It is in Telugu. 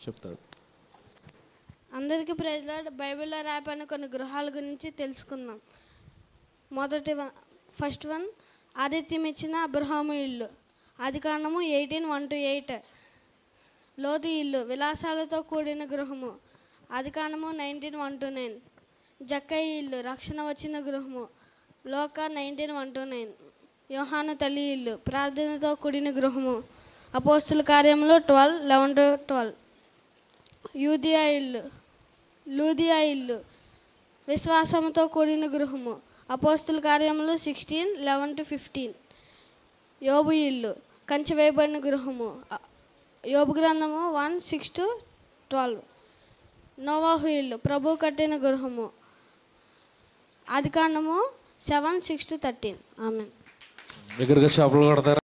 చెప్తాడు. అందరికీ ప్రైజ్ లార్డ్. బైబిల్లో రాయబడిన కొన్ని గృహాల గురించి తెలుసుకుందాం. ఫస్ట్ వన్ ఆదిత్యం ఇచ్చిన అబ్రహాము ఇల్లు, ఆదికాండము 18:1-8. లోతు ఇల్లు విలాసాలతో కూడిన గృహము, ఆదికాండము 19:1-9. జక్కయ్య ఇల్లు రక్షణ వచ్చిన గృహము, లోక 19:1-9. యోహాను తల్లి ఇల్లు ప్రార్థనతో కూడిన గృహము, అపోస్తుల కార్యములు 12:11-12. లూదియా ఇల్లు విశ్వాసంతో కూడిన గృహము, అపోస్తుల కార్యములు 16:11-15. యోబు ఇల్లు కంచె వేయబడిన గృహము, యోబు గ్రంథము 1:6-12. నోవాహు ఇల్లు ప్రభు కట్టిన గృహము, ఆదికాండము 7:6-13. ఆమేన్. దగ్గరగా చేపలు కొడతారా?